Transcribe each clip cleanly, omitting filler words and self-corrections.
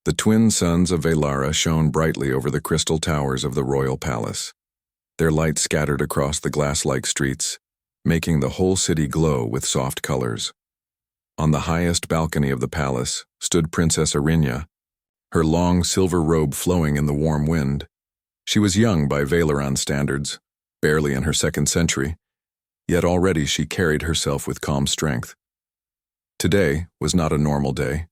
The twin suns of Velara shone brightly over the crystal towers of the royal palace. Their light scattered across the glass-like streets, making the whole city glow with soft colors. On the highest balcony of the palace stood Princess Arinya, her long silver robe flowing in the warm wind. She was young by Valeran standards, barely in her second century, yet already she carried herself with calm strength. Today was not a normal day.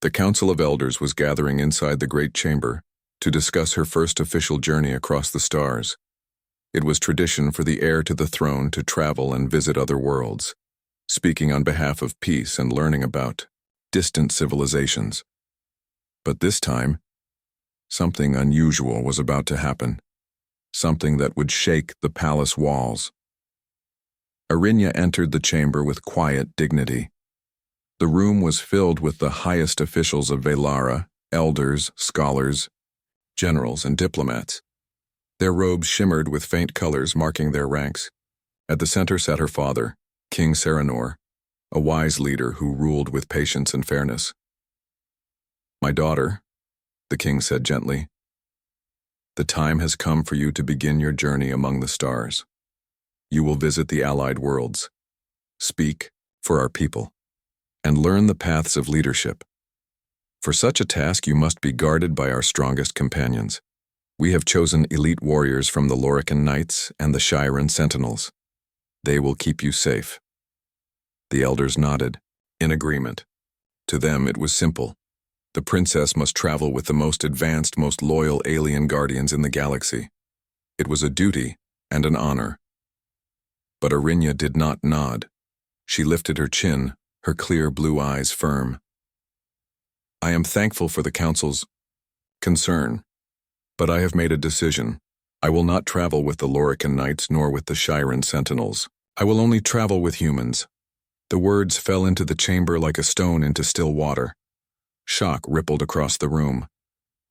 The Council of Elders was gathering inside the great chamber to discuss her first official journey across the stars. It was tradition for the heir to the throne to travel and visit other worlds, speaking on behalf of peace and learning about distant civilizations. But this time, something unusual was about to happen, something that would shake the palace walls. Arinya entered the chamber with quiet dignity. The room was filled with the highest officials of Velara, elders, scholars, generals, and diplomats. Their robes shimmered with faint colors marking their ranks. At the center sat her father, King Serenor, a wise leader who ruled with patience and fairness. "My daughter," the king said gently, "the time has come for you to begin your journey among the stars. You will visit the allied worlds, speak for our people, and learn the paths of leadership. For such a task you must be guarded by our strongest companions. We have chosen elite warriors from the Lorican Knights and the Shiren Sentinels. They will keep you safe." The elders nodded, in agreement. To them it was simple. The princess must travel with the most advanced, most loyal alien guardians in the galaxy. It was a duty and an honor. But Arinya did not nod. She lifted her chin, her clear blue eyes firm. "I am thankful for the Council's concern, but I have made a decision. I will not travel with the Lorican Knights nor with the Shiren Sentinels. I will only travel with humans." The words fell into the chamber like a stone into still water. Shock rippled across the room.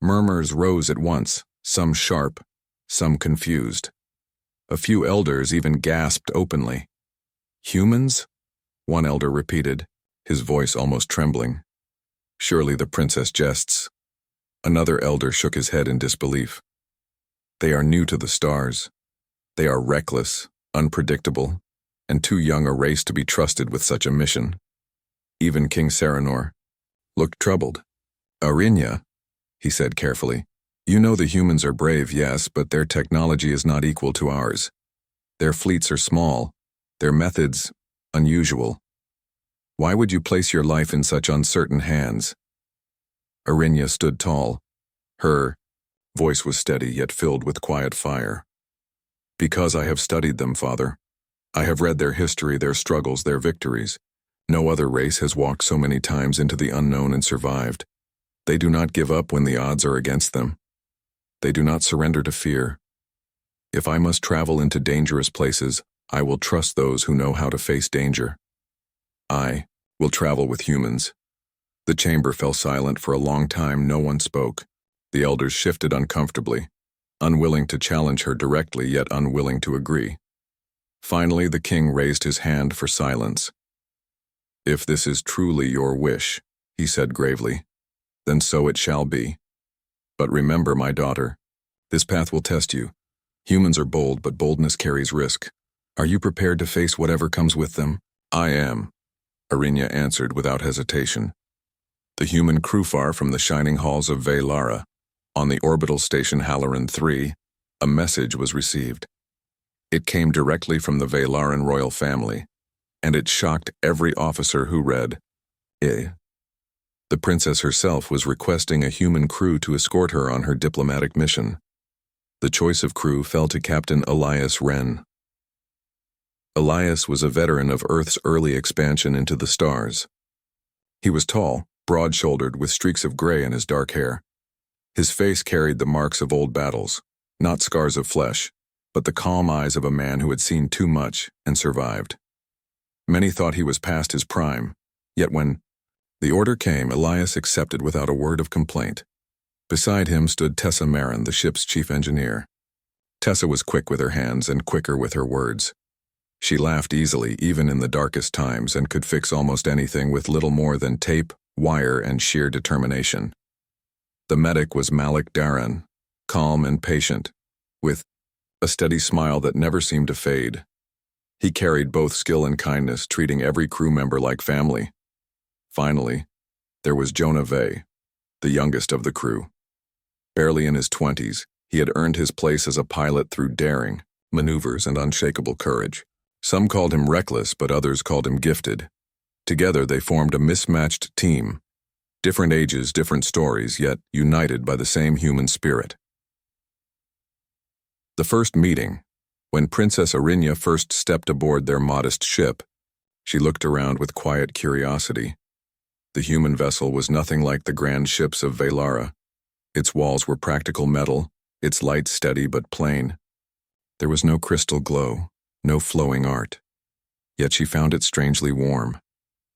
Murmurs rose at once, some sharp, some confused. A few elders even gasped openly. "Humans?" one elder repeated, his voice almost trembling. "Surely the princess jests." Another elder shook his head in disbelief. "They are new to the stars. They are reckless, unpredictable, and too young a race to be trusted with such a mission." Even King Serenor looked troubled. "Arinya," he said carefully, "you know the humans are brave, yes, but their technology is not equal to ours. Their fleets are small, their methods unusual. Why would you place your life in such uncertain hands?" Arinya stood tall. Her voice was steady yet filled with quiet fire. "Because I have studied them, Father. I have read their history, their struggles, their victories. No other race has walked so many times into the unknown and survived. They do not give up when the odds are against them. They do not surrender to fear. If I must travel into dangerous places, I will trust those who know how to face danger. I will travel with humans." The chamber fell silent for a long time. No one spoke. The elders shifted uncomfortably, unwilling to challenge her directly, yet unwilling to agree. Finally, the king raised his hand for silence. "If this is truly your wish," he said gravely, "then so it shall be. But remember, my daughter, this path will test you. Humans are bold, but boldness carries risk. Are you prepared to face whatever comes with them?" "I am," Arinya answered without hesitation. The human crewfar from the shining halls of Velara, on the orbital station Halloran 3, a message was received. It came directly from the Velaran royal family, and it shocked every officer who read, The princess herself was requesting a human crew to escort her on her diplomatic mission. The choice of crew fell to Captain Elias Wren. Elias was a veteran of Earth's early expansion into the stars. He was tall, broad-shouldered, with streaks of gray in his dark hair. His face carried the marks of old battles, not scars of flesh, but the calm eyes of a man who had seen too much and survived. Many thought he was past his prime, yet when the order came, Elias accepted without a word of complaint. Beside him stood Tessa Marin, the ship's chief engineer. Tessa was quick with her hands and quicker with her words. She laughed easily, even in the darkest times, and could fix almost anything with little more than tape, wire, and sheer determination. The medic was Malik Daran, calm and patient, with a steady smile that never seemed to fade. He carried both skill and kindness, treating every crew member like family. Finally, there was Jonah Vey, the youngest of the crew. Barely in his 20s, he had earned his place as a pilot through daring, maneuvers, and unshakable courage. Some called him reckless, but others called him gifted. Together they formed a mismatched team. Different ages, different stories, yet united by the same human spirit. The first meeting, when Princess Arinya first stepped aboard their modest ship, she looked around with quiet curiosity. The human vessel was nothing like the grand ships of Velara. Its walls were practical metal, its light steady but plain. There was no crystal glow, no flowing art. Yet she found it strangely warm,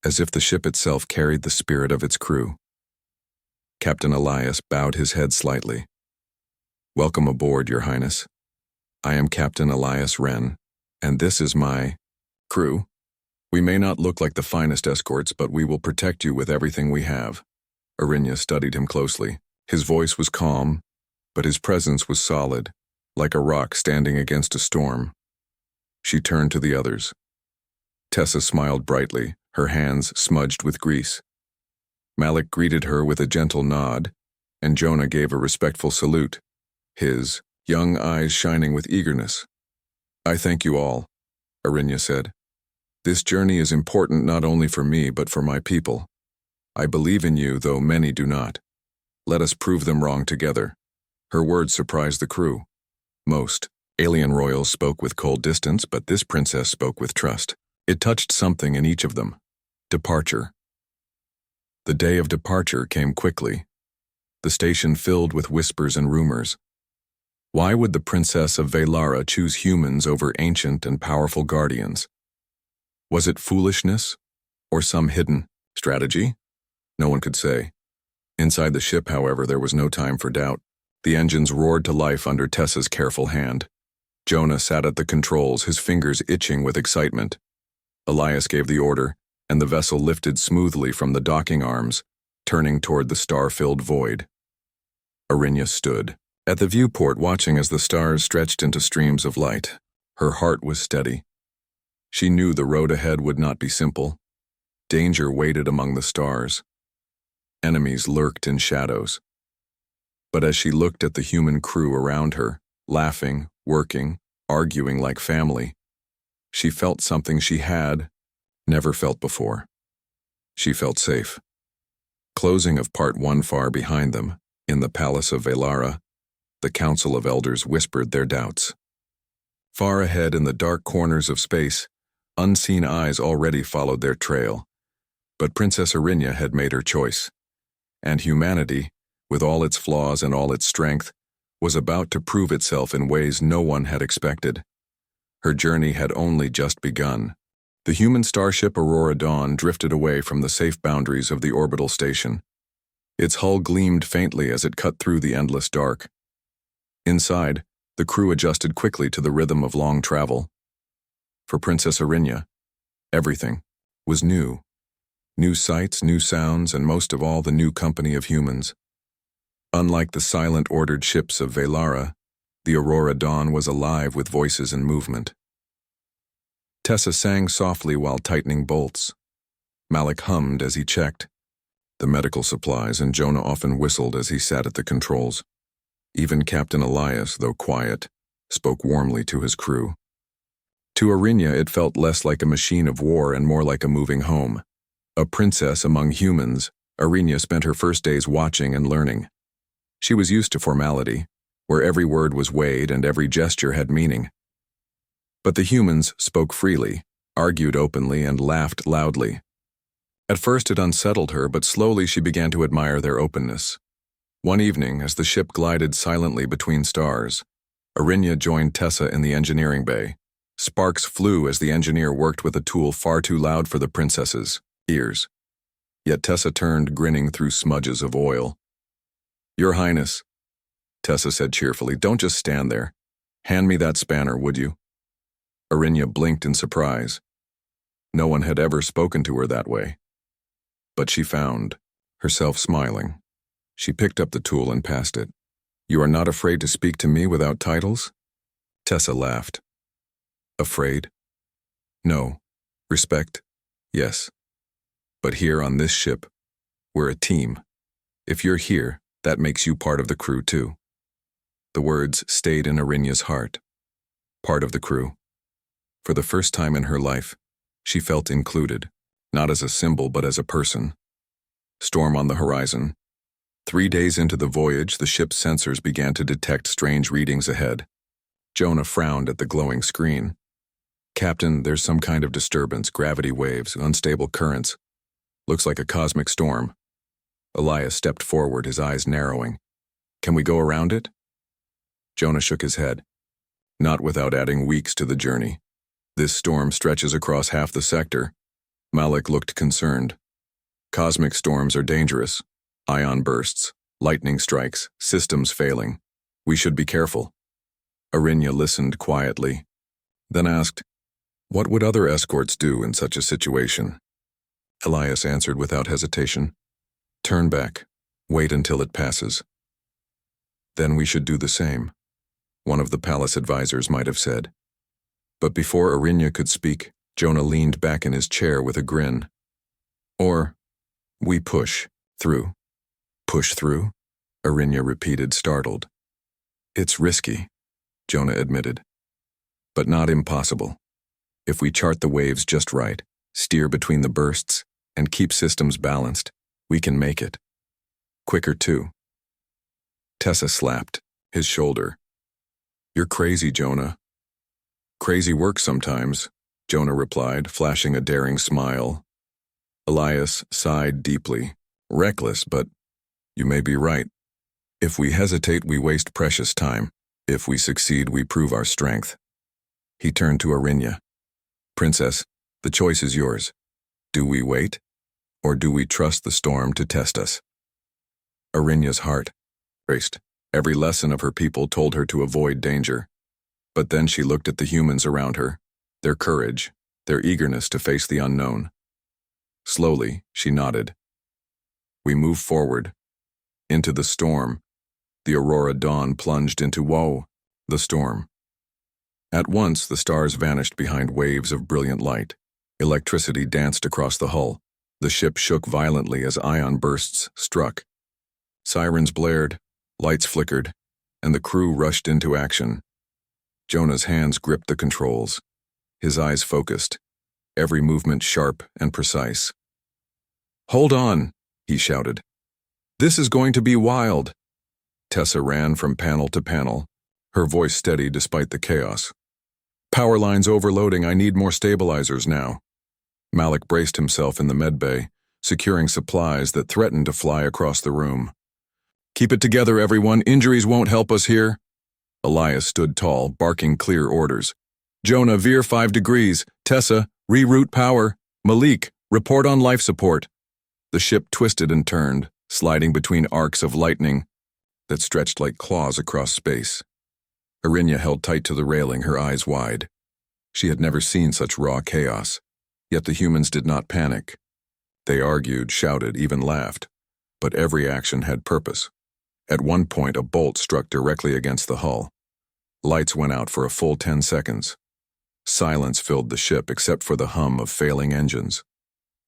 as if the ship itself carried the spirit of its crew. Captain Elias bowed his head slightly. "Welcome aboard, Your Highness. I am Captain Elias Wren, and this is my crew. We may not look like the finest escorts, but we will protect you with everything we have." Arinya studied him closely. His voice was calm, but his presence was solid, like a rock standing against a storm. She turned to the others. Tessa smiled brightly, her hands smudged with grease. Malik greeted her with a gentle nod, and Jonah gave a respectful salute, his young eyes shining with eagerness. "I thank you all," Arinya said. "This journey is important not only for me but for my people. I believe in you, though many do not. Let us prove them wrong together." Her words surprised the crew. Most alien royals spoke with cold distance, but this princess spoke with trust. It touched something in each of them. Departure. The day of departure came quickly. The station filled with whispers and rumors. Why would the princess of Velara choose humans over ancient and powerful guardians? Was it foolishness, or some hidden strategy? No one could say. Inside the ship, however, there was no time for doubt. The engines roared to life under Tessa's careful hand. Jonah sat at the controls, his fingers itching with excitement. Elias gave the order, and the vessel lifted smoothly from the docking arms, turning toward the star-filled void. Arinya stood at the viewport, watching as the stars stretched into streams of light. Her heart was steady. She knew the road ahead would not be simple. Danger waited among the stars. Enemies lurked in shadows. But as she looked at the human crew around her, laughing, working, arguing like family, she felt something she had never felt before. She felt safe. Closing of Part 1 far behind them, in the Palace of Velara, the Council of Elders whispered their doubts. Far ahead in the dark corners of space, unseen eyes already followed their trail. But Princess Arinya had made her choice, and humanity, with all its flaws and all its strength, was about to prove itself in ways no one had expected. Her journey had only just begun. The human starship Aurora Dawn drifted away from the safe boundaries of the orbital station. Its hull gleamed faintly as it cut through the endless dark. Inside, the crew adjusted quickly to the rhythm of long travel. For Princess Arinya, everything was new. New sights, new sounds, and most of all, the new company of humans. Unlike the silent, ordered ships of Velara, the Aurora Dawn was alive with voices and movement. Tessa sang softly while tightening bolts. Malik hummed as he checked the medical supplies, and Jonah often whistled as he sat at the controls. Even Captain Elias, though quiet, spoke warmly to his crew. To Arinya, it felt less like a machine of war and more like a moving home. A princess among humans, Arinya spent her first days watching and learning. She was used to formality, where every word was weighed and every gesture had meaning. But the humans spoke freely, argued openly, and laughed loudly. At first it unsettled her, but slowly she began to admire their openness. One evening, as the ship glided silently between stars, Arinya joined Tessa in the engineering bay. Sparks flew as the engineer worked with a tool far too loud for the princess's ears. Yet Tessa turned, grinning through smudges of oil. "Your Highness," Tessa said cheerfully, "don't just stand there. Hand me that spanner, would you?" Arinya blinked in surprise. No one had ever spoken to her that way. But she found herself smiling. She picked up the tool and passed it. You are not afraid to speak to me without titles? Tessa laughed. Afraid? No. Respect? Yes. But here on this ship, we're a team. If you're here, that makes you part of the crew too. The words stayed in Arinya's heart. Part of the crew. For the first time in her life, she felt included, not as a symbol but as a person. Storm on the horizon. 3 days into the voyage, the ship's sensors began to detect strange readings ahead. Jonah frowned at the glowing screen. Captain, there's some kind of disturbance, gravity waves, unstable currents. Looks like a cosmic storm. Elias stepped forward, his eyes narrowing. Can we go around it? Jonah shook his head. Not without adding weeks to the journey. This storm stretches across half the sector. Malik looked concerned. Cosmic storms are dangerous. Ion bursts, lightning strikes, systems failing. We should be careful. Arinya listened quietly, then asked, what would other escorts do in such a situation? Elias answered without hesitation. Turn back. Wait until it passes. Then we should do the same, one of the palace advisors might have said. But before Arinya could speak, Jonah leaned back in his chair with a grin. Or, we push through. Push through? Arinya repeated, startled. It's risky, Jonah admitted. But not impossible. If we chart the waves just right, steer between the bursts, and keep systems balanced, we can make it. Quicker too. Tessa slapped his shoulder. You're crazy, Jonah. Crazy work sometimes, Jonah replied, flashing a daring smile. Elias sighed deeply. Reckless, but you may be right. If we hesitate, we waste precious time. If we succeed, we prove our strength. He turned to Arinya. Princess, the choice is yours. Do we wait, or do we trust the storm to test us? Arinya's heart raced. Every lesson of her people told her to avoid danger. But then she looked at the humans around her, their courage, their eagerness to face the unknown. Slowly, she nodded. We move forward. Into the storm. The aurora dawn plunged into the storm. At once, the stars vanished behind waves of brilliant light. Electricity danced across the hull. The ship shook violently as ion bursts struck. Sirens blared, lights flickered, and the crew rushed into action. Jonah's hands gripped the controls, his eyes focused, every movement sharp and precise. Hold on, he shouted. This is going to be wild. Tessa ran from panel to panel, her voice steady despite the chaos. Power lines overloading, I need more stabilizers now. Malik braced himself in the medbay, securing supplies that threatened to fly across the room. Keep it together, everyone, injuries won't help us here. Elias stood tall, barking clear orders. Jonah, veer 5 degrees. Tessa, reroute power. Malik, report on life support. The ship twisted and turned, sliding between arcs of lightning that stretched like claws across space. Arinya held tight to the railing, her eyes wide. She had never seen such raw chaos, yet the humans did not panic. They argued, shouted, even laughed, but every action had purpose. At one point, a bolt struck directly against the hull. Lights went out for a full 10 seconds. Silence filled the ship except for the hum of failing engines.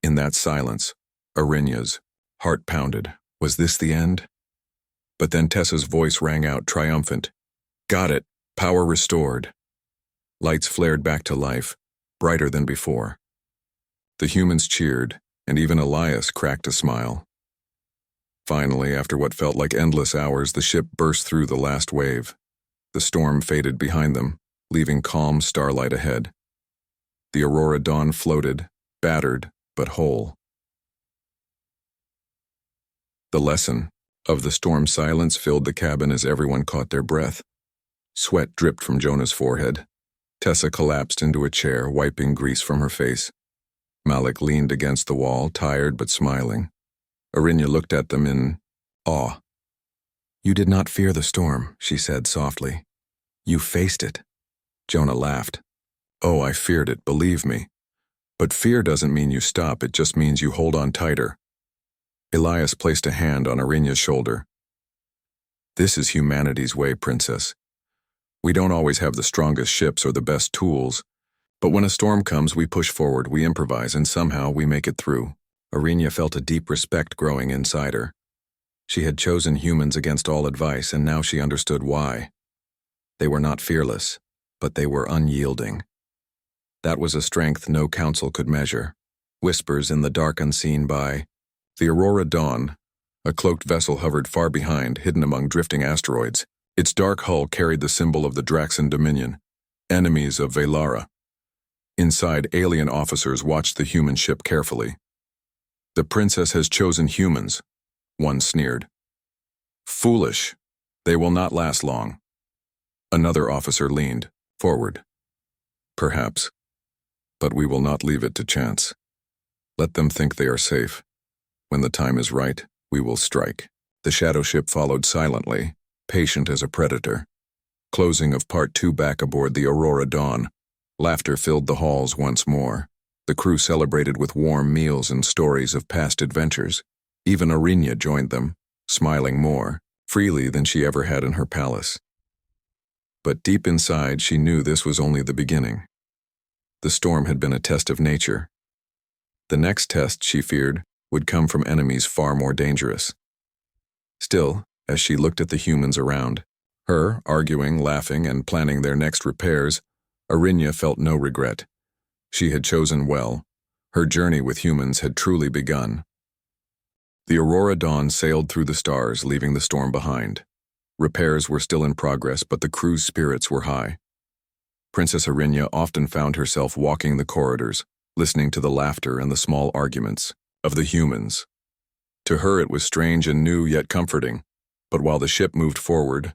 In that silence, Arinya's heart pounded. Was this the end? But then Tessa's voice rang out triumphant. Got it. Power restored. Lights flared back to life, brighter than before. The humans cheered, and even Elias cracked a smile. Finally, after what felt like endless hours, the ship burst through the last wave. The storm faded behind them, leaving calm starlight ahead. The aurora dawn floated, battered, but whole. The lesson of the storm's silence filled the cabin as everyone caught their breath. Sweat dripped from Jonah's forehead. Tessa collapsed into a chair, wiping grease from her face. Malik leaned against the wall, tired but smiling. Arinya looked at them in awe. You did not fear the storm, she said softly. You faced it. Jonah laughed. Oh, I feared it, believe me. But fear doesn't mean you stop, it just means you hold on tighter. Elias placed a hand on Arinya's shoulder. This is humanity's way, Princess. We don't always have the strongest ships or the best tools, but when a storm comes, we push forward, we improvise, and somehow we make it through. Arinya felt a deep respect growing inside her. She had chosen humans against all advice, and now she understood why. They were not fearless, but they were unyielding. That was a strength no council could measure. Whispers in the dark unseen by. The Aurora Dawn, a cloaked vessel, hovered far behind, hidden among drifting asteroids. Its dark hull carried the symbol of the Draxan Dominion, enemies of Velara. Inside, alien officers watched the human ship carefully. The princess has chosen humans, one sneered. Foolish. They will not last long. Another officer leaned forward. Perhaps. But we will not leave it to chance. Let them think they are safe. When the time is right, we will strike. The shadow ship followed silently, patient as a predator. Closing of Part 2 back aboard the Aurora Dawn. Laughter filled the halls once more. The crew celebrated with warm meals and stories of past adventures. Even Arinya joined them, smiling more freely than she ever had in her palace. But deep inside, she knew this was only the beginning. The storm had been a test of nature. The next test, she feared, would come from enemies far more dangerous. Still, as she looked at the humans around her, arguing, laughing, and planning their next repairs, Arinya felt no regret. She had chosen well. Her journey with humans had truly begun. The Aurora Dawn sailed through the stars, leaving the storm behind. Repairs were still in progress, but the crew's spirits were high. Princess Arinya often found herself walking the corridors, listening to the laughter and the small arguments of the humans. To her it was strange and new yet comforting, but while the ship moved forward,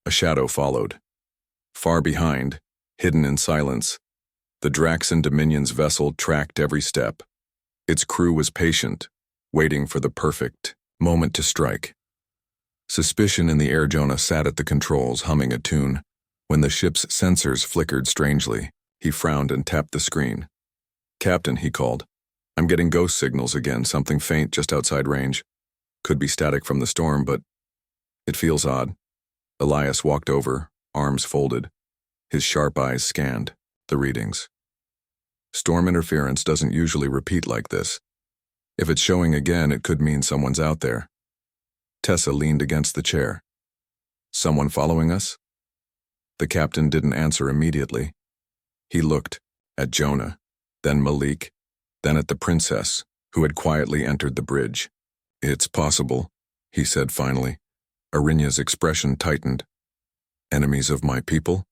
a shadow followed. Far behind, hidden in silence, the Draxan Dominion's vessel tracked every step. Its crew was patient, waiting for the perfect moment to strike. Suspicion in the air, Jonah sat at the controls, humming a tune. When the ship's sensors flickered strangely, he frowned and tapped the screen. Captain, he called. I'm getting ghost signals again, something faint just outside range. Could be static from the storm, but it feels odd. Elias walked over, arms folded. His sharp eyes scanned the readings. Storm interference doesn't usually repeat like this. If it's showing again, it could mean someone's out there. Tessa leaned against the chair. Someone following us? The captain didn't answer immediately. He looked at Jonah, then Malik, then at the princess, who had quietly entered the bridge. It's possible, he said finally. Arinya's expression tightened. Enemies of my people?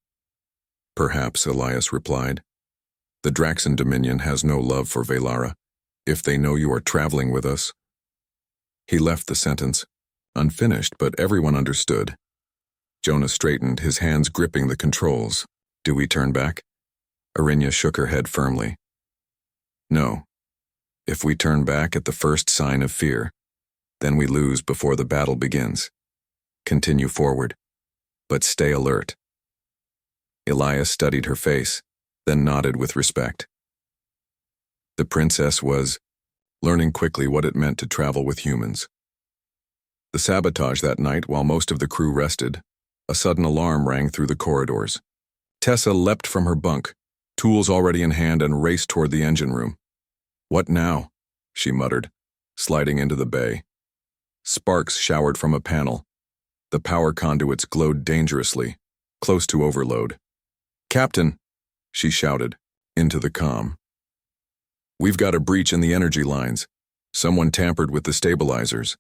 Perhaps, Elias replied. The Draxan Dominion has no love for Velara. If they know you are traveling with us. He left the sentence, unfinished, but everyone understood. Jonah straightened, his hands gripping the controls. Do we turn back? Arinya shook her head firmly. No. If we turn back at the first sign of fear, then we lose before the battle begins. Continue forward, but stay alert. Elias studied her face, then nodded with respect. The princess was learning quickly what it meant to travel with humans. The sabotage that night, while most of the crew rested, a sudden alarm rang through the corridors. Tessa leapt from her bunk, tools already in hand, and raced toward the engine room. What now? She muttered, sliding into the bay. Sparks showered from a panel. The power conduits glowed dangerously, close to overload. Captain, she shouted, into the comm. We've got a breach in the energy lines. Someone tampered with the stabilizers.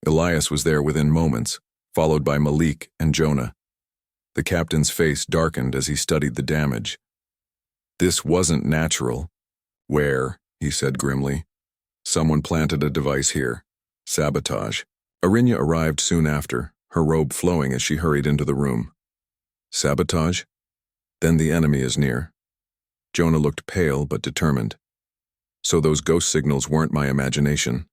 Elias was there within moments, followed by Malik and Jonah. The captain's face darkened as he studied the damage. This wasn't natural. Where? He said grimly. Someone planted a device here. Sabotage. Arinya arrived soon after, her robe flowing as she hurried into the room. Sabotage? Then the enemy is near. Jonah looked pale but determined. So those ghost signals weren't my imagination.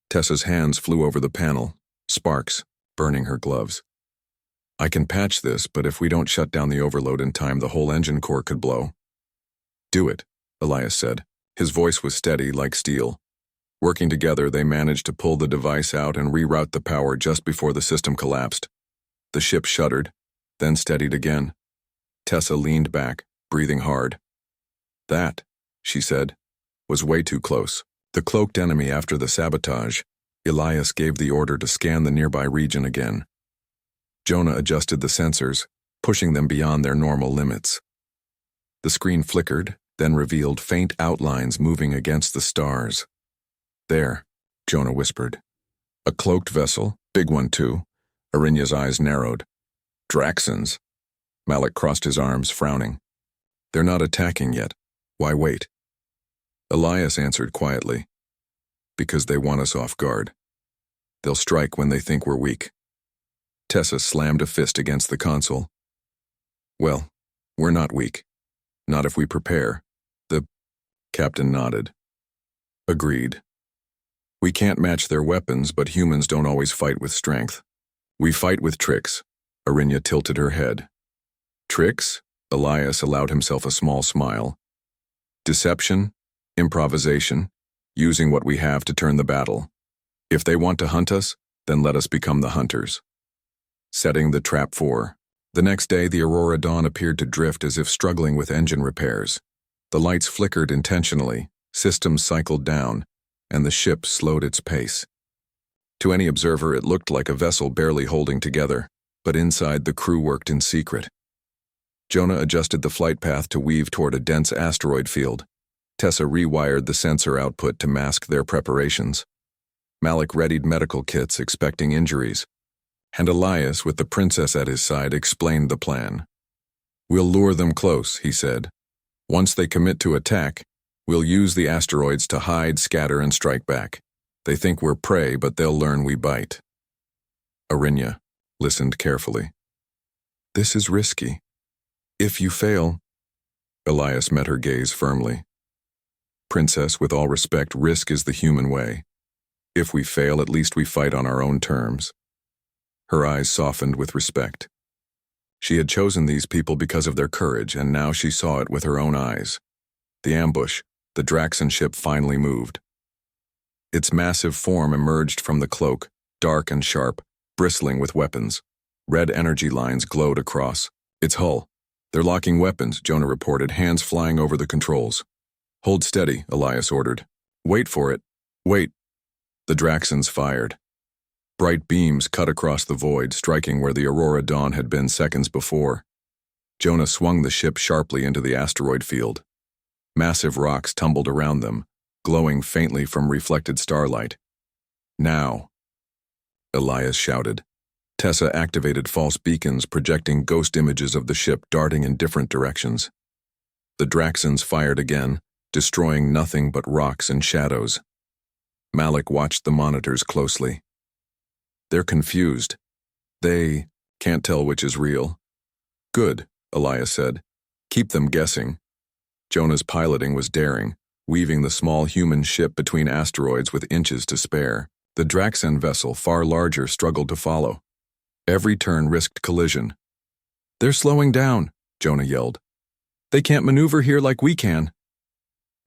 Tessa's hands flew over the panel, sparks burning her gloves. I can patch this, but if we don't shut down the overload in time, the whole engine core could blow. Do it, Elias said. His voice was steady like steel. Working together, they managed to pull the device out and reroute the power just before the system collapsed. The ship shuddered, then steadied again. Tessa leaned back, breathing hard. That, she said, was way too close. The cloaked enemy after the sabotage, Elias gave the order to scan the nearby region again. Jonah adjusted the sensors, pushing them beyond their normal limits. The screen flickered, then revealed faint outlines moving against the stars. There, Jonah whispered. A cloaked vessel, big one too. Arinya's eyes narrowed. Draxons. Malik crossed his arms, frowning. They're not attacking yet. Why wait? Elias answered quietly. Because they want us off guard. They'll strike when they think we're weak. Tessa slammed a fist against the console. Well, we're not weak. Not if we prepare. The captain nodded. Agreed. We can't match their weapons, but humans don't always fight with strength. We fight with tricks. Arinya tilted her head. Tricks? Elias allowed himself a small smile. Deception, improvisation, using what we have to turn the battle. If they want to hunt us, then let us become the hunters. Setting the trap for. The next day, the Aurora Dawn appeared to drift as if struggling with engine repairs. The lights flickered intentionally, systems cycled down, and the ship slowed its pace. To any observer, it looked like a vessel barely holding together, but inside the crew worked in secret. Jonah adjusted the flight path to weave toward a dense asteroid field. Tessa rewired the sensor output to mask their preparations. Malik readied medical kits, expecting injuries. And Elias, with the princess at his side, explained the plan. We'll lure them close, he said. Once they commit to attack, we'll use the asteroids to hide, scatter, and strike back. They think we're prey, but they'll learn we bite. Arinya listened carefully. This is risky. If you fail... Elias met her gaze firmly. Princess, with all respect, risk is the human way. If we fail, at least we fight on our own terms. Her eyes softened with respect. She had chosen these people because of their courage, and now she saw it with her own eyes. The ambush, the Draxon ship finally moved. Its massive form emerged from the cloak, dark and sharp, bristling with weapons. Red energy lines glowed across its hull. They're locking weapons, Jonah reported, hands flying over the controls. Hold steady, Elias ordered. Wait for it. Wait. The Draxons fired. Bright beams cut across the void, striking where the Aurora Dawn had been seconds before. Jonah swung the ship sharply into the asteroid field. Massive rocks tumbled around them, glowing faintly from reflected starlight. Now, Elias shouted. Tessa activated false beacons projecting ghost images of the ship darting in different directions. The Draxons fired again, destroying nothing but rocks and shadows. Malik watched the monitors closely. They're confused. They can't tell which is real. Good, Elias said. Keep them guessing. Jonah's piloting was daring, weaving the small human ship between asteroids with inches to spare. The Draxon vessel, far larger, struggled to follow. Every turn risked collision. They're slowing down, Jonah yelled. They can't maneuver here like we can.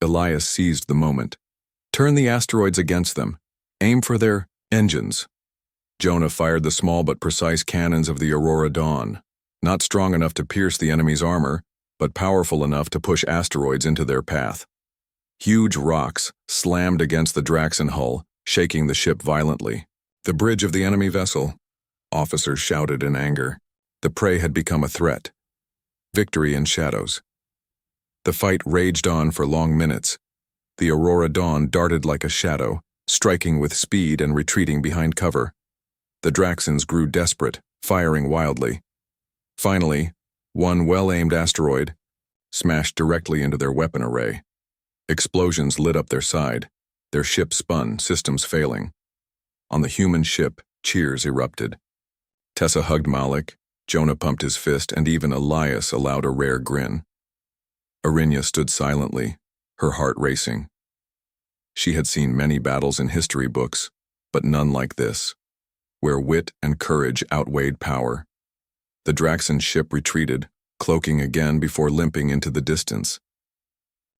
Elias seized the moment. Turn the asteroids against them. Aim for their engines. Jonah fired the small but precise cannons of the Aurora Dawn, not strong enough to pierce the enemy's armor, but powerful enough to push asteroids into their path. Huge rocks slammed against the Draxon hull, shaking the ship violently. The bridge of the enemy vessel, officers shouted in anger. The prey had become a threat. Victory in shadows. The fight raged on for long minutes. The Aurora Dawn darted like a shadow, striking with speed and retreating behind cover. The Draxons grew desperate, firing wildly. Finally, one well-aimed asteroid smashed directly into their weapon array. Explosions lit up their side. Their ship spun, systems failing. On the human ship, cheers erupted. Tessa hugged Malik, Jonah pumped his fist, and even Elias allowed a rare grin. Arinya stood silently, her heart racing. She had seen many battles in history books, but none like this, where wit and courage outweighed power. The Draxon ship retreated, cloaking again before limping into the distance.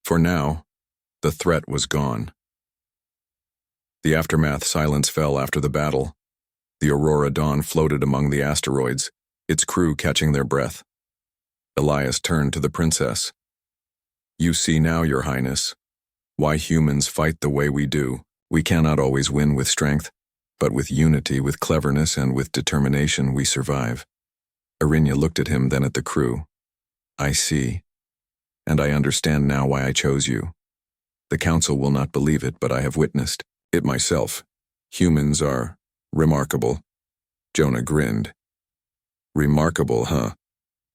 For now, the threat was gone. The aftermath silence fell after the battle. The Aurora Dawn floated among the asteroids, its crew catching their breath. Elias turned to the princess. "You see now, Your Highness, why humans fight the way we do. We cannot always win with strength, but with unity, with cleverness, and with determination we survive." Arinya looked at him, then at the crew. "I see, and I understand now why I chose you. The Council will not believe it, but I have witnessed it myself. Humans are remarkable." Jonah grinned. "Remarkable, huh?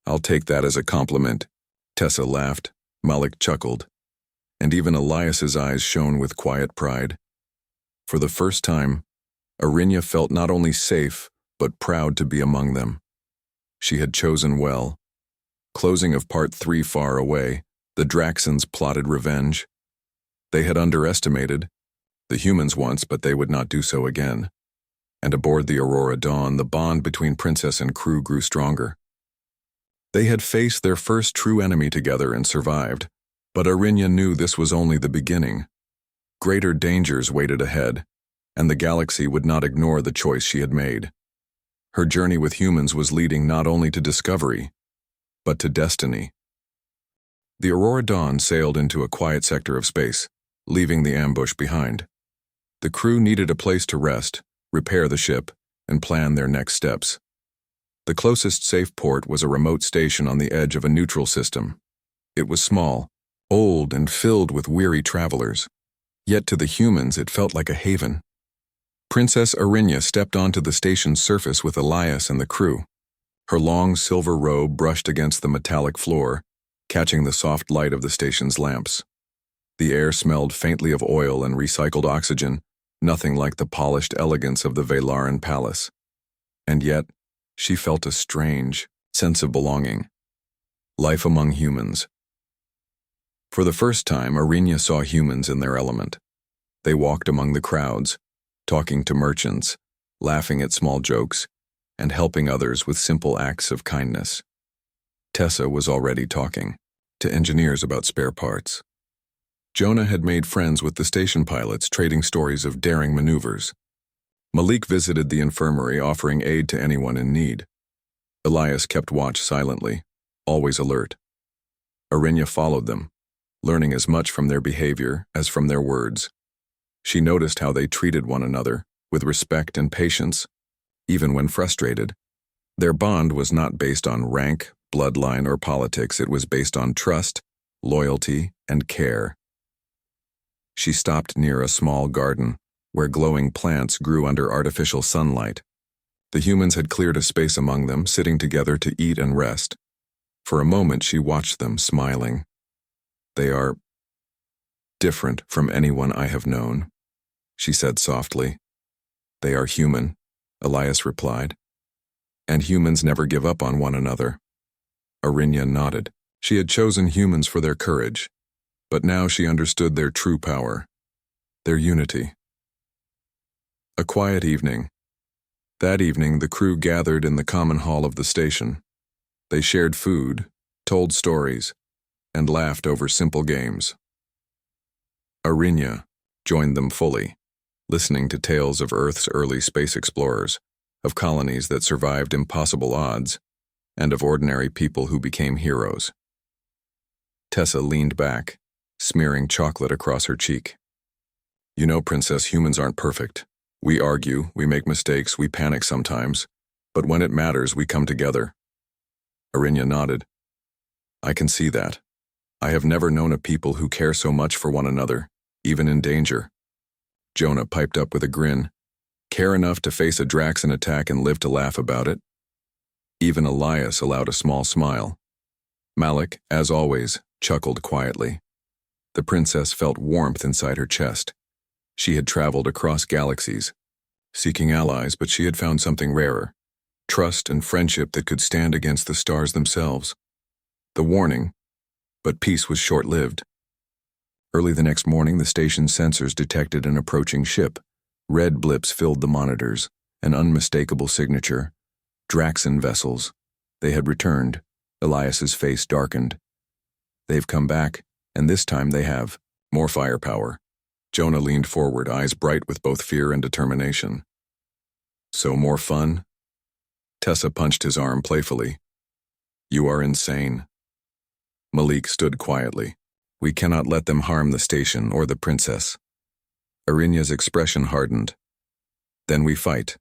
I'll take that as a compliment." Tessa laughed, Malik chuckled, and even Elias's eyes shone with quiet pride. For the first time, Arinya felt not only safe, but proud to be among them. She had chosen well. Closing of Part 3 far away, the Draxans plotted revenge. They had underestimated the humans once, but they would not do so again. And aboard the Aurora Dawn, the bond between princess and crew grew stronger. They had faced their first true enemy together and survived, but Arinya knew this was only the beginning. Greater dangers waited ahead, and the galaxy would not ignore the choice she had made. Her journey with humans was leading not only to discovery, but to destiny. The Aurora Dawn sailed into a quiet sector of space, leaving the ambush behind. The crew needed a place to rest, repair the ship, and plan their next steps. The closest safe port was a remote station on the edge of a neutral system. It was small, old, and filled with weary travelers. Yet to the humans it felt like a haven. Princess Arinya stepped onto the station's surface with Elias and the crew. Her long silver robe brushed against the metallic floor, catching the soft light of the station's lamps. The air smelled faintly of oil and recycled oxygen, nothing like the polished elegance of the Velaran palace. And yet, she felt a strange sense of belonging. Life among humans. For the first time, Arinya saw humans in their element. They walked among the crowds, talking to merchants, laughing at small jokes, and helping others with simple acts of kindness. Tessa was already talking to engineers about spare parts. Jonah had made friends with the station pilots, trading stories of daring maneuvers. Malik visited the infirmary, offering aid to anyone in need. Elias kept watch silently, always alert. Arinya followed them, learning as much from their behavior as from their words. She noticed how they treated one another, with respect and patience, even when frustrated. Their bond was not based on rank, bloodline, or politics. It was based on trust, loyalty, and care. She stopped near a small garden, where glowing plants grew under artificial sunlight. The humans had cleared a space among them, sitting together to eat and rest. For a moment she watched them, smiling. "They are different from anyone I have known," she said softly. "They are human," Elias replied. "And humans never give up on one another." Arinya nodded. She had chosen humans for their courage, but now she understood their true power, their unity. A quiet evening. That evening, the crew gathered in the common hall of the station. They shared food, told stories, and laughed over simple games. Arinya joined them fully, listening to tales of Earth's early space explorers, of colonies that survived impossible odds, and of ordinary people who became heroes. Tessa leaned back, smearing chocolate across her cheek. "You know, Princess, humans aren't perfect. We argue, we make mistakes, we panic sometimes, but when it matters, we come together." Arinya nodded. "I can see that. I have never known a people who care so much for one another, even in danger." Jonah piped up with a grin. "Care enough to face a Draxan attack and live to laugh about it?" Even Elias allowed a small smile. Malik, as always, chuckled quietly. The princess felt warmth inside her chest. She had traveled across galaxies, seeking allies, but she had found something rarer: trust and friendship that could stand against the stars themselves. The warning, but peace was short-lived. Early the next morning, the station's sensors detected an approaching ship. Red blips filled the monitors, an unmistakable signature. Draxan vessels. They had returned. Elias's face darkened. "They've come back, and this time they have more firepower." Jonah leaned forward, eyes bright with both fear and determination. So more fun? Tessa punched his arm playfully. You are insane. Malik stood quietly. We cannot let them harm the station or the princess. Arinya's expression hardened. Then we fight.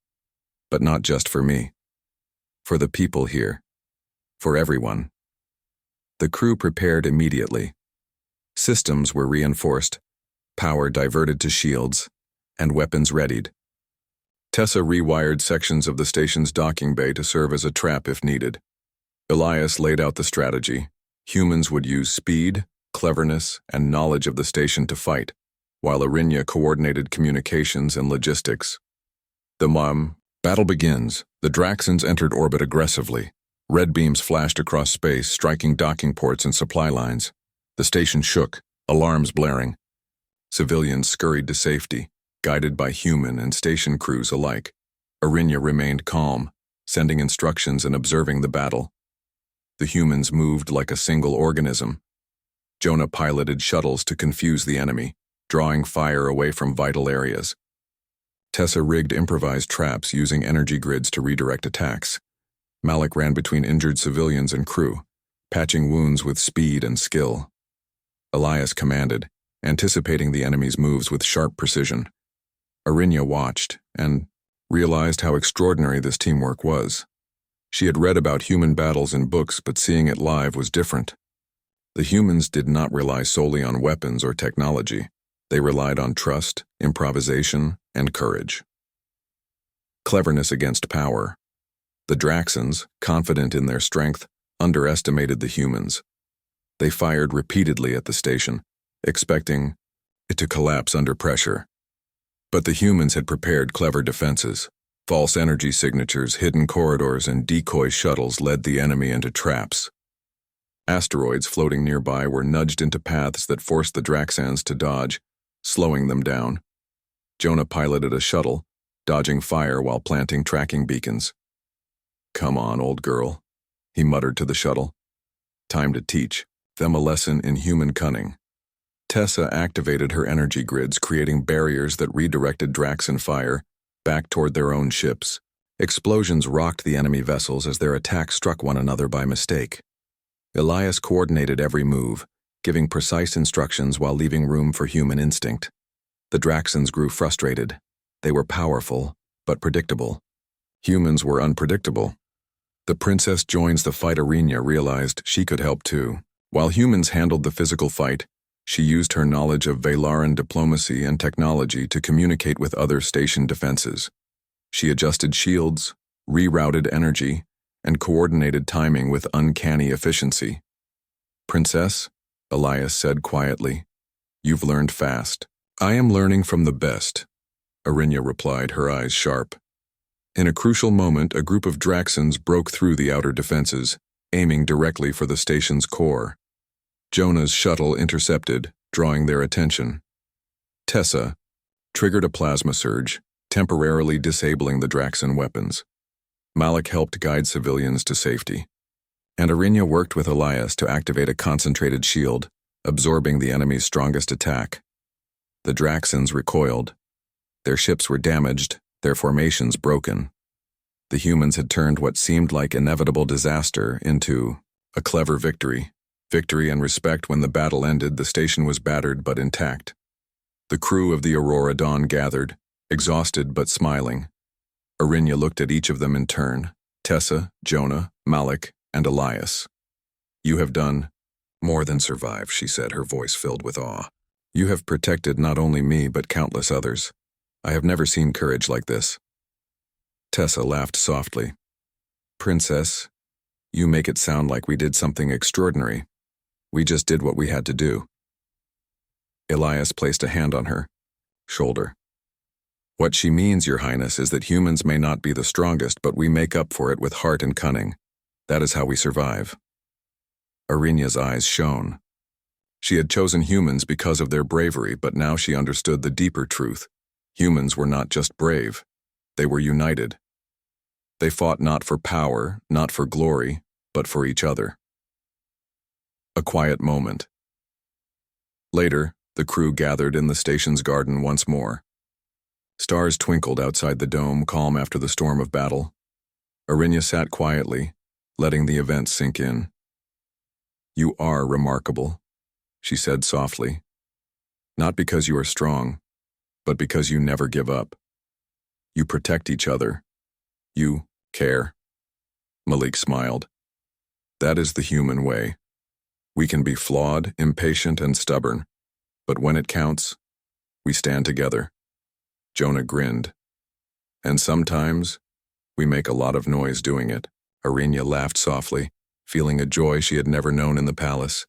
But not just for me. For the people here. For everyone. The crew prepared immediately. Systems were reinforced, power diverted to shields, and weapons readied. Tessa rewired sections of the station's docking bay to serve as a trap if needed. Elias laid out the strategy. Humans would use speed, cleverness, and knowledge of the station to fight, while Arinya coordinated communications and logistics. The battle begins. The Draxans entered orbit aggressively. Red beams flashed across space, striking docking ports and supply lines. The station shook, alarms blaring. Civilians scurried to safety, guided by human and station crews alike. Arinya remained calm, sending instructions and observing the battle. The humans moved like a single organism. Jonah piloted shuttles to confuse the enemy, drawing fire away from vital areas. Tessa rigged improvised traps using energy grids to redirect attacks. Malik ran between injured civilians and crew, patching wounds with speed and skill. Elias commanded, anticipating the enemy's moves with sharp precision. Arinya watched and realized how extraordinary this teamwork was. She had read about human battles in books, but seeing it live was different. The humans did not rely solely on weapons or technology. They relied on trust, improvisation, and courage. Cleverness against power. The Draxans, confident in their strength, underestimated the humans. They fired repeatedly at the station, expecting it to collapse under pressure. But the humans had prepared clever defenses. False energy signatures, hidden corridors, and decoy shuttles led the enemy into traps. Asteroids floating nearby were nudged into paths that forced the Draxans to dodge, slowing them down. Jonah piloted a shuttle, dodging fire while planting tracking beacons. Come on, old girl, he muttered to the shuttle. Time to teach them a lesson in human cunning. Tessa activated her energy grids, creating barriers that redirected Draxan fire back toward their own ships. Explosions rocked the enemy vessels as their attacks struck one another by mistake. Elias coordinated every move, giving precise instructions while leaving room for human instinct. The Draxans grew frustrated. They were powerful, but predictable. Humans were unpredictable. The princess joins the fight. Arinya realized she could help too. While humans handled the physical fight, she used her knowledge of Velaran diplomacy and technology to communicate with other station defenses. She adjusted shields, rerouted energy, and coordinated timing with uncanny efficiency. Princess, Elias said quietly, you've learned fast. I am learning from the best, Arinya replied, her eyes sharp. In a crucial moment, a group of Draxans broke through the outer defenses, aiming directly for the station's core. Jonah's shuttle intercepted, drawing their attention. Tessa triggered a plasma surge, temporarily disabling the Draxan weapons. Malik helped guide civilians to safety. And Arinya worked with Elias to activate a concentrated shield, absorbing the enemy's strongest attack. The Draxans recoiled. Their ships were damaged, their formations broken. The humans had turned what seemed like inevitable disaster into a clever victory. Victory and respect. When the battle ended, the station was battered but intact. The crew of the Aurora Dawn gathered, exhausted but smiling. Arinya looked at each of them in turn, Tessa, Jonah, Malik, and Elias. You have done more than survive, she said, her voice filled with awe. You have protected not only me but countless others. I have never seen courage like this. Tessa laughed softly. Princess, you make it sound like we did something extraordinary. We just did what we had to do. Elias placed a hand on her shoulder. What she means, Your Highness, is that humans may not be the strongest, but we make up for it with heart and cunning. That is how we survive. Arinya's eyes shone. She had chosen humans because of their bravery, but now she understood the deeper truth. Humans were not just brave. They were united. They fought not for power, not for glory, but for each other. A quiet moment. Later, The crew gathered in the station's garden once more. Stars twinkled outside the dome, calm after the storm of battle. Arinya sat quietly, letting the events sink in. "You are remarkable," she said softly. "Not because you are strong, but because you never give up. You protect each other. You care." Malik smiled. "That is the human way. We can be flawed, impatient, and stubborn, but when it counts, we stand together." Jonah grinned. "And sometimes, we make a lot of noise doing it." Arinya laughed softly, feeling a joy she had never known in the palace.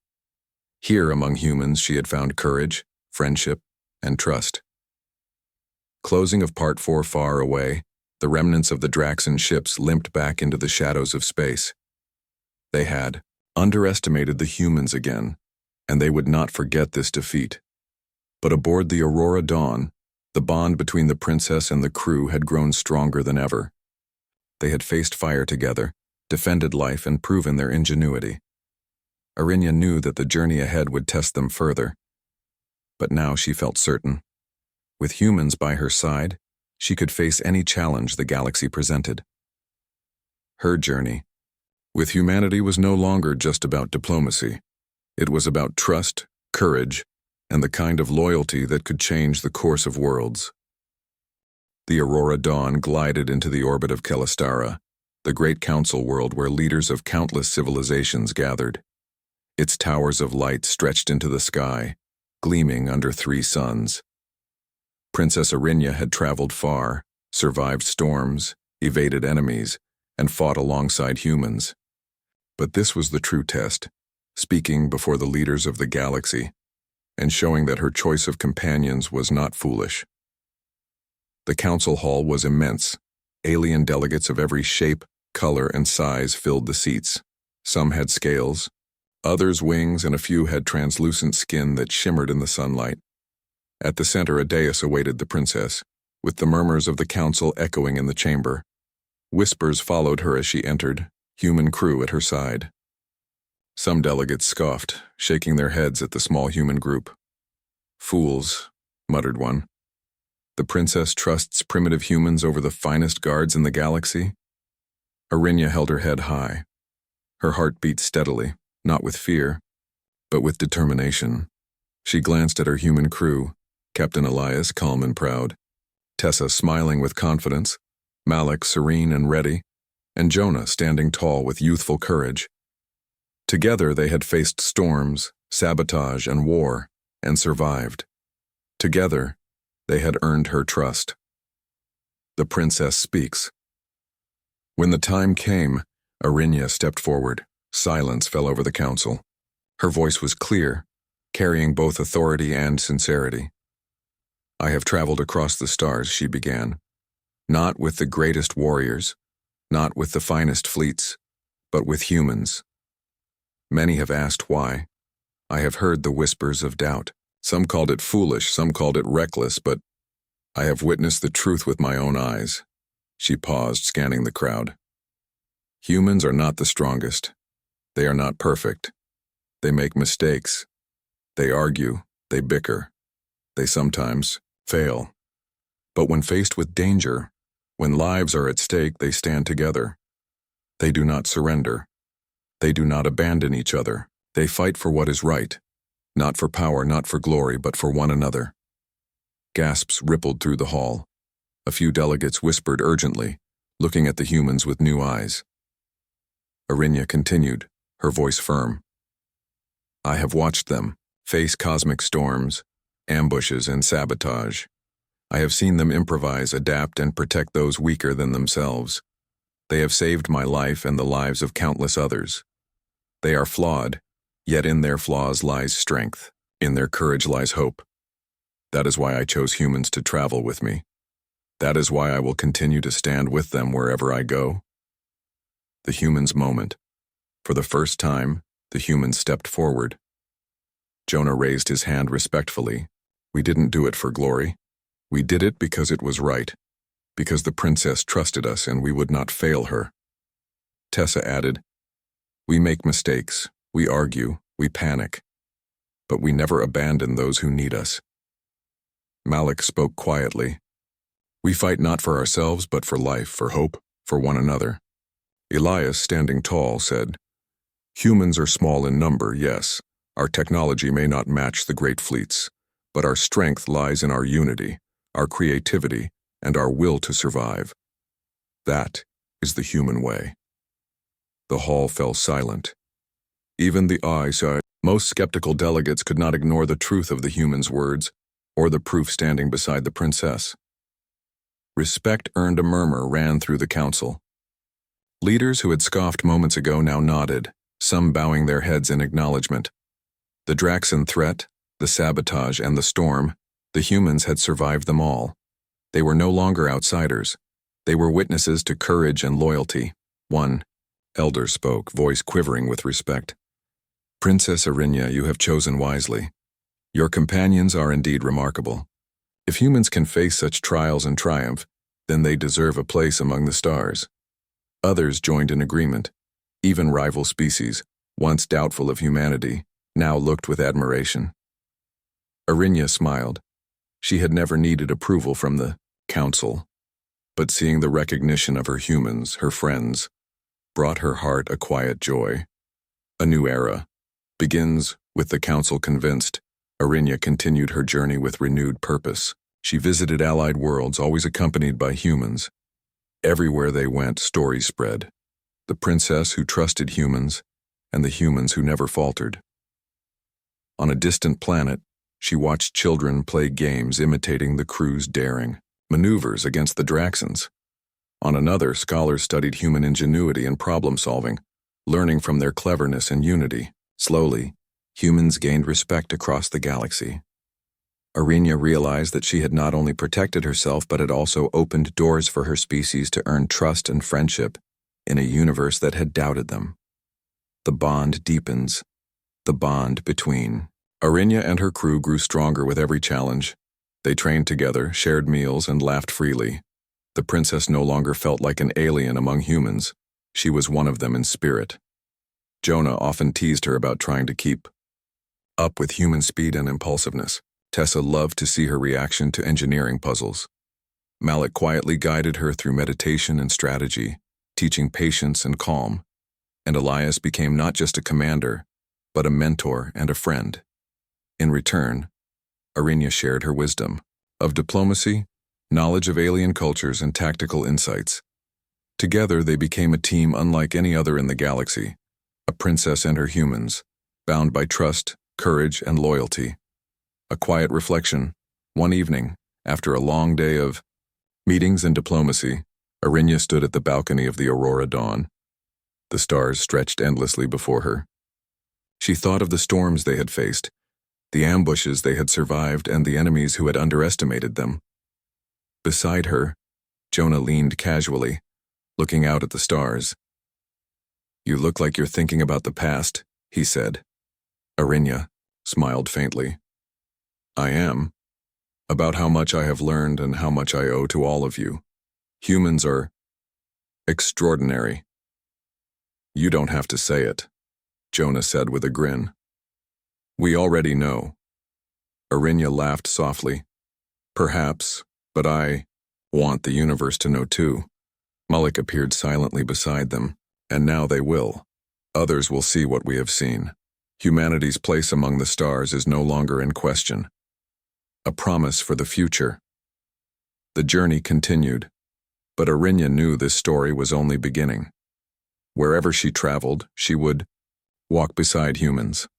Here among humans she had found courage, friendship, and trust. Closing of Part 4 far away, the remnants of the Draxan ships limped back into the shadows of space. They had underestimated the humans again, and they would not forget this defeat. But aboard the Aurora Dawn, the bond between the princess and the crew had grown stronger than ever. They had faced fire together, defended life, and proven their ingenuity. Arinya knew that the journey ahead would test them further. But now she felt certain. With humans by her side, she could face any challenge the galaxy presented. Her journey with humanity was no longer just about diplomacy. It was about trust, courage, and the kind of loyalty that could change the course of worlds. The Aurora Dawn glided into the orbit of Kelestara, the great council world where leaders of countless civilizations gathered. Its towers of light stretched into the sky, gleaming under 3 suns. Princess Arinya had traveled far, survived storms, evaded enemies, and fought alongside humans. But this was the true test, speaking before the leaders of the galaxy, and showing that her choice of companions was not foolish. The council hall was immense. Alien delegates of every shape, color, and size filled the seats. Some had scales, others wings, and a few had translucent skin that shimmered in the sunlight. At the center, a dais awaited the princess, with the murmurs of the council echoing in the chamber. Whispers followed her as she entered, human crew at her side. Some delegates scoffed, shaking their heads at the small human group. "Fools," muttered one. "The princess trusts primitive humans over the finest guards in the galaxy?" Arinya held her head high. Her heart beat steadily, not with fear, but with determination. She glanced at her human crew, Captain Elias calm and proud, Tessa smiling with confidence, Malik serene and ready, and Jonah standing tall with youthful courage. Together they had faced storms, sabotage, and war, and survived. Together, they had earned her trust. The princess speaks. When the time came, Arinya stepped forward. Silence fell over the council. Her voice was clear, carrying both authority and sincerity. "I have traveled across the stars," she began. "Not with the greatest warriors, not with the finest fleets, but with humans. Many have asked why. I have heard the whispers of doubt. Some called it foolish, some called it reckless, but I have witnessed the truth with my own eyes." She paused, scanning the crowd. "Humans are not the strongest. They are not perfect. They make mistakes. They argue, they bicker. They sometimes fail. But when faced with danger, when lives are at stake, they stand together. They do not surrender. They do not abandon each other. They fight for what is right, not for power, not for glory, but for one another." Gasps rippled through the hall. A few delegates whispered urgently, looking at the humans with new eyes. Arinya continued, her voice firm. "I have watched them face cosmic storms, ambushes, and sabotage. I have seen them improvise, adapt, and protect those weaker than themselves. They have saved my life and the lives of countless others. They are flawed, yet in their flaws lies strength. In their courage lies hope. That is why I chose humans to travel with me. That is why I will continue to stand with them wherever I go." The human's moment. For the first time, the human stepped forward. Jonah raised his hand respectfully. "We didn't do it for glory. We did it because it was right, because the princess trusted us and we would not fail her." Tessa added, "We make mistakes, we argue, we panic. but we never abandon those who need us. Malik spoke quietly. We fight not for ourselves, but for life, for hope, for one another. Elias, standing tall, said, Humans are small in number, yes. Our technology may not match the great fleets, but our strength lies in our unity, our creativity, and our will to survive. That is the human way. The hall fell silent. Even the most skeptical delegates could not ignore the truth of the human's words, or the proof standing beside the princess. Respect earned a murmur ran through the council. Leaders who had scoffed moments ago now nodded, some bowing their heads in acknowledgement. The Draxan threat, the sabotage, and the storm, the humans had survived them all. They were no longer outsiders. They were witnesses to courage and loyalty. One elder spoke, voice quivering with respect. Princess Arinya, you have chosen wisely. Your companions are indeed remarkable. If humans can face such trials and triumph, then they deserve a place among the stars. Others joined in agreement. Even rival species, once doubtful of humanity, now looked with admiration. Arinya smiled. She had never needed approval from the council, but seeing the recognition of her humans, her friends, brought her heart a quiet joy. A new era begins with the council convinced. Arinya continued her journey with renewed purpose. She visited allied worlds, always accompanied by humans. Everywhere they went, stories spread. The princess who trusted humans, and the humans who never faltered. On a distant planet, she watched children play games imitating the crew's daring maneuvers against the Draxans. On another, scholars studied human ingenuity and problem-solving, learning from their cleverness and unity. Slowly, humans gained respect across the galaxy. Arinya realized that she had not only protected herself but had also opened doors for her species to earn trust and friendship in a universe that had doubted them. The bond deepens. The bond between. Arinya and her crew grew stronger with every challenge. They trained together, shared meals, and laughed freely. The princess no longer felt like an alien among humans. She was one of them in spirit. Jonah often teased her about trying to keep up with human speed and impulsiveness. Tessa loved to see her reaction to engineering puzzles. Malik quietly guided her through meditation and strategy, teaching patience and calm. And Elias became not just a commander, but a mentor and a friend. In return, Arinya shared her wisdom of diplomacy, knowledge of alien cultures, and tactical insights. Together, they became a team unlike any other in the galaxy, a princess and her humans, bound by trust, courage, and loyalty. A quiet reflection. One evening, after a long day of meetings and diplomacy, Arinya stood at the balcony of the Aurora Dawn. The stars stretched endlessly before her. She thought of the storms they had faced, the ambushes they had survived, and the enemies who had underestimated them. Beside her, Jonah leaned casually, looking out at the stars. You look like you're thinking about the past, he said. Arinya smiled faintly. I am. About how much I have learned and how much I owe to all of you. Humans are extraordinary. You don't have to say it, Jonah said with a grin. We already know. Arinya laughed softly. Perhaps, but I want the universe to know too. Malik appeared silently beside them, and now they will. Others will see what we have seen. Humanity's place among the stars is no longer in question. A promise for the future. The journey continued, but Arinya knew this story was only beginning. Wherever she traveled, she would walk beside humans.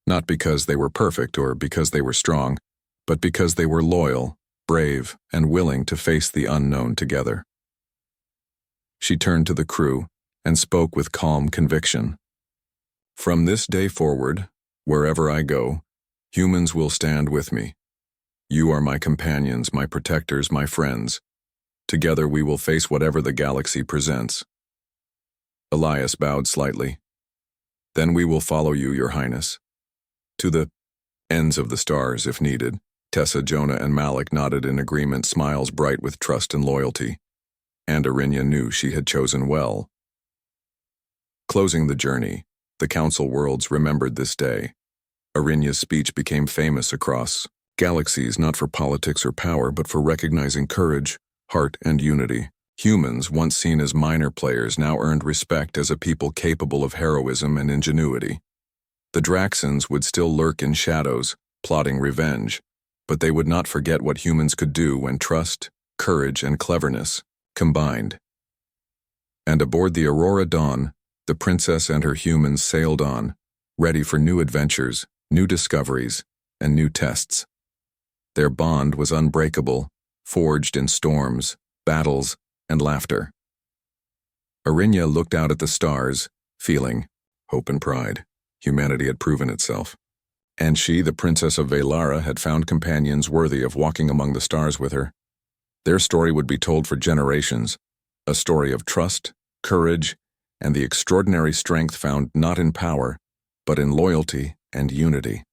Not because they were perfect or because they were strong, but because they were loyal, brave, and willing to face the unknown together. She turned to the crew and spoke with calm conviction. From this day forward, wherever I go, humans will stand with me. You are my companions, my protectors, my friends. Together we will face whatever the galaxy presents. Elias bowed slightly. Then we will follow you, Your Highness. To the ends of the stars, if needed. Tessa, Jonah, and Malik nodded in agreement, smiles bright with trust and loyalty. And Arinya knew she had chosen well. Closing the journey, the council worlds remembered this day. Arinya's speech became famous across galaxies, not for politics or power, but for recognizing courage, heart, and unity. Humans, once seen as minor players, now earned respect as a people capable of heroism and ingenuity. The Draxans would still lurk in shadows, plotting revenge, but they would not forget what humans could do when trust, courage, and cleverness combined. And aboard the Aurora Dawn, the princess and her humans sailed on, ready for new adventures, new discoveries, and new tests. Their bond was unbreakable, forged in storms, battles, and laughter. Arinya looked out at the stars, feeling hope and pride. Humanity had proven itself. And she, the Princess of Velara, had found companions worthy of walking among the stars with her. Their story would be told for generations, a story of trust, courage, and the extraordinary strength found not in power, but in loyalty and unity.